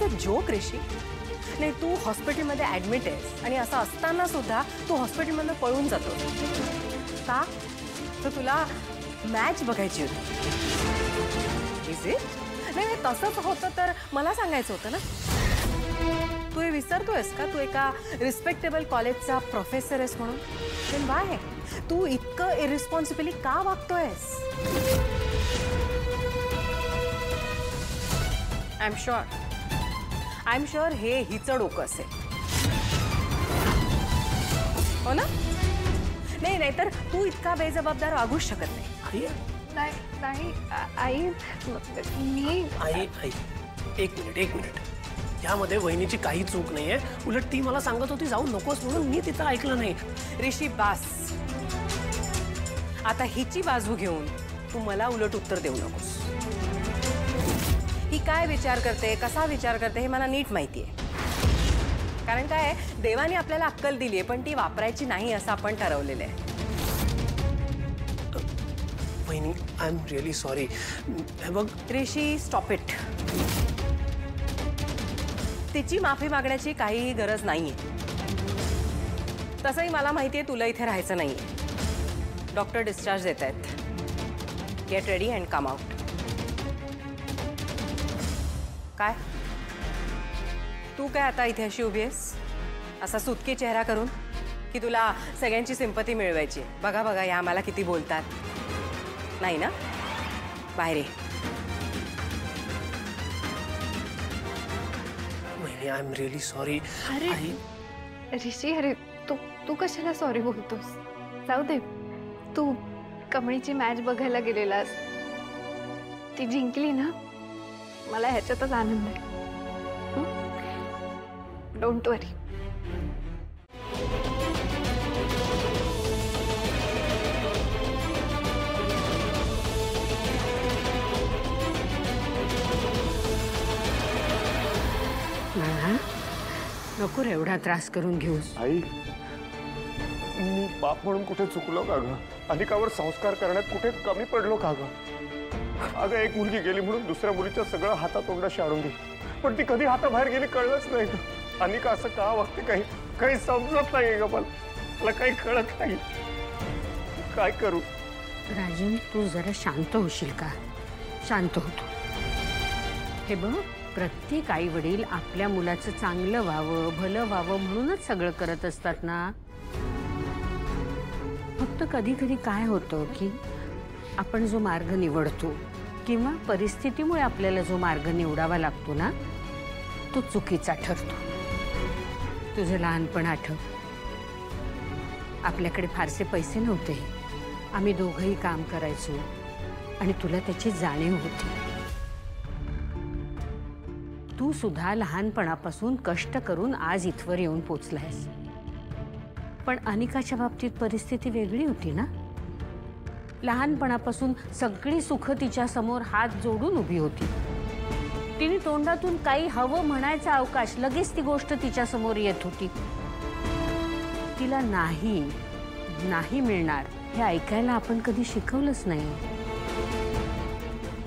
A joke ऋषी? नाही, तू हॉस्पिटलमध्ये admit आहेस आणि असं असताना सुद्धा तू हॉस्पिटलमधून पळून जातो का? तर तुला मॅच बघायची होती. Is it? नाही, तसंच होतं तर मला सांगायचं होतं ना. तू हे विसरतोयस का? तू एका रिस्पेक्टेबल कॉलेजचा प्रोफेसर आहेस म्हणून. पण वाय तू इतकं इरिस्पॉन्सिबली का वागतोयस? आय एम शुअर हे हिचं डोकं असेल, हो ना? नाही नाही तर तू इतका बेजबाबदार वागूच शकत नाही. नाही आई, मी आई एक मिनिट. यामध्ये वहिनीची काही चूक नाहीये. उलट ती मला सांगत होती जाऊ नकोस म्हणून मी तिचं ऐकलं नाही. ऋषी बास, आता हिची बाजू घेऊन तू मला उलट उत्तर देऊ नकोस. ही काय विचार करते, कसा विचार करते हे मला नीट माहिती आहे. कारण काय आहे, देवाने आपल्याला अक्कल दिली आहे पण ती वापरायची नाही असं आपण ठरवलेलं आहे. वहिनी आय एम रिअली सॉरी. हे बघ ऋषी, स्टॉप इट. तिची माफी मागण्याची काहीही गरज नाहीये. तसंही मला माहिती आहे तुला इथे राहायचं नाहीये. डॉक्टर डिस्चार्ज देत आहेत. Get ready and come out. काय तू काय आता इथे अशी उभी आहेस असा सुटकी चेहरा करून, की तुला सगळ्यांची सिंपती मिळवायची? बघा बघा या आम्हाला किती बोलतात. नाही ना, बाहेर ये. I am really sorry. अरे ऋषी, अरे तू कशाला सॉरी बोलतोस? जाऊ दे. तू कमळीची मॅच बघायला गेलेलास, ती जिंकली ना, मला ह्याच्यातच आनंद आहे. डोंट वरी. नको रे एवढा त्रास करून घेऊस. आई, मी बाप म्हणून कुठे चुकलो का ग? अधिकावर संस्कार करण्यात कुठे कमी पडलो का ग? अगं एक मुलगी गेली म्हणून दुसऱ्या मुलीच्या सगळं हातातोंडाशी आणून दिली, पण ती कधी हाताबाहेर गेली कळलंच नाही. अनिका असं का वागते काही समजत नाही ग. मला काही कळत नाही. काय करू? राजन, तू जरा शांत होशील का? शांत होतो. हे बघ, प्रत्येक आई वडील आपल्या मुलाचं चांगलं व्हावं, भलं व्हावं म्हणूनच सगळं करत असतात ना. फक्त कधी कधी काय होतं की आपण जो मार्ग निवडतो किंवा परिस्थितीमुळे आपल्याला जो मार्ग निवडावा लागतो ना, तो चुकीचा ठरतो. तुझं लहानपण आठव. आपल्याकडे फारसे पैसे नव्हते. आम्ही दोघंही काम करायचो आणि तुला त्याची जाणीव होती. तू सुद्धा लहानपणापासून कष्ट करून आज इथवर येऊन पोचलायस. पण अनिकाच्या बाबतीत परिस्थिती वेगळी होती ना. लहानपणापासून सगळी सुख तिच्या समोर हात जोडून उभी होती. तिने तोंडातून काही हवं म्हणायचा अवकाश लगेच ती गोष्ट तिच्या समोर येत होती. तिला नाही मिळणार हे ऐकायला आपण कधी शिकवलंच नाही.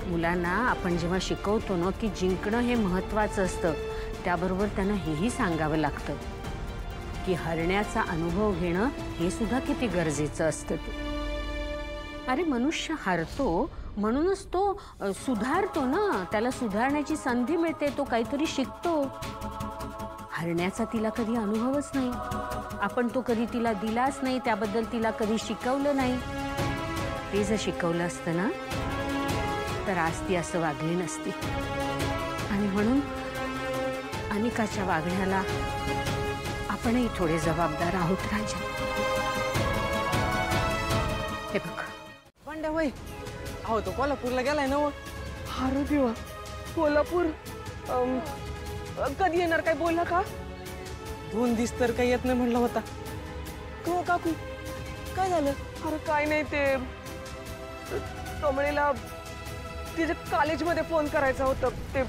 मुलांना आपण जेव्हा शिकवतो ना की जिंकणं हे महत्त्वाचं असतं, त्याबरोबर त्यांना हेही सांगावं लागतं की हरण्याचा अनुभव घेणं हे सुद्धा किती गरजेचं असतं. अरे मनुष्य हरतो म्हणूनच तो सुधारतो ना. त्याला सुधारण्याची संधी मिळते, तो काहीतरी शिकतो. हरण्याचा तिला कधी अनुभवच नाही. आपण तो कधी तिला दिलाच नाही, त्याबद्दल तिला कधी शिकवलं नाही. ते जर शिकवलं असतं ना तर आज ती असं वागली नसती. आणि म्हणून अनिकाच्या वागण्याला आपणही थोडे जबाबदार आहोत राजा. हे बघ पांड्या होय, अहो तो कोल्हापूरला गेलाय ना. अरे देवा, कोल्हापूर कधी येणार काय बोलला का? 2 दिवस तर काही येत नाही म्हणला होता. हो काकू, काय झालं? अरे काय नाही, ते कमळीला तिच्या कॉलेजमध्ये फोन करायचा होता. ते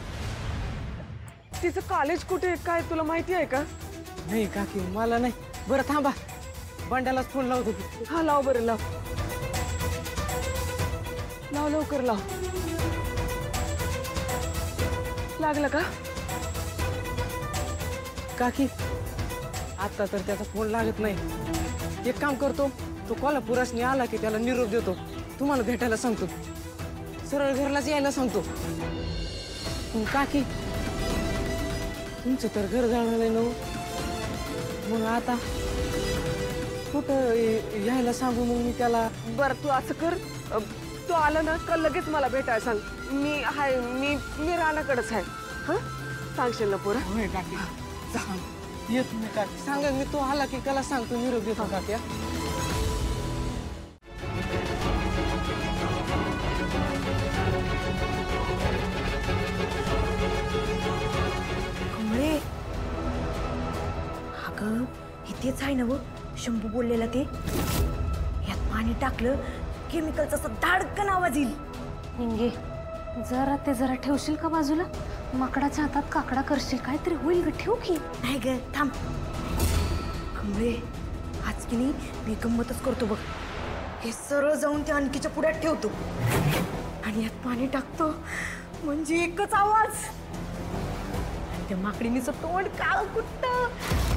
तिचं कॉलेज कुठे काय तुला माहिती आहे का? नाही काकी मला नाही. बरं थांबा, बंड्यालाच फोन लावतो. हा लाव बरं, लाव लवकर लाव. लागलं का? काकी आता तर त्याचा फोन लागत नाही. एक काम करतो, तो कोल्हापुरासनी आला की त्याला निरोप देतो, तुम्हाला भेटायला सांगतो, सरळ घरलाच यायला सांगतो. पण काकी तुमचं तर घर जाणार ना, मग आता कुठं यायला सांगू मग मी त्याला? बरं तू असं कर, तू आला ना का लगेच मला भेटायला सांग. मी रानाकडेच आहे. हा सांगशील ना पुरा? होय काकी येत मी काकी सांगा, मी तो आला की त्याला सांगतो निरोप देतो काकी. कमळे अगं हे तेच आहे ना व शंभू बोललेला ते. यात पाणी टाकलं केमिकलचा असा धाडकन आवाज येईल. निंगे जरा ठेवशील का बाजूला? माकडाच्या हातात काकडा करशील, काहीतरी होईल ग, ठेव की. नाही ग थांब. कमळे आज की नाही मी गंमतच करतो बघ. हे सरळ जाऊन त्या आणखीच्या पुढ्यात ठेवतो आणि यात पाणी टाकतो, म्हणजे एकच आवाज. त्या माकडीनीचं तोंड काळ कुठं.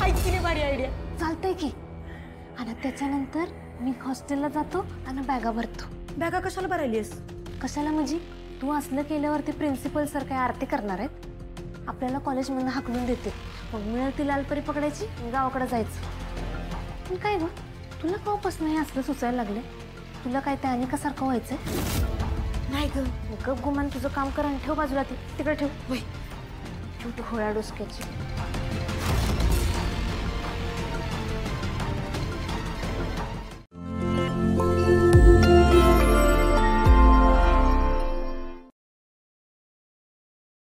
ऐक की नाही भारी आयडिया. चालतंय की. आणि त्याच्यानंतर मी हॉस्टेलला जातो आणि बॅगा भरतो. बॅगा कशाला भरायलीस? कशाला म्हणजे तू असलं केल्यावरती प्रिन्सिपल सर काय आरती करणार आहेत? आपल्याला कॉलेजमधून हाकलून देते, मग मिळेल ती लालपरी पकडायची आणि गावाकडे जायचं. पण काय ग तुला कवापासून हे असलं सुचायला लागले? तुला काय त्या अनिकासारखं व्हायचंय? नाही ग. गप गुमान तुझं काम कर आणि ठेव बाजूला ती, तिकडे ठेव. ठेव तू होळ्या डोसक्याची.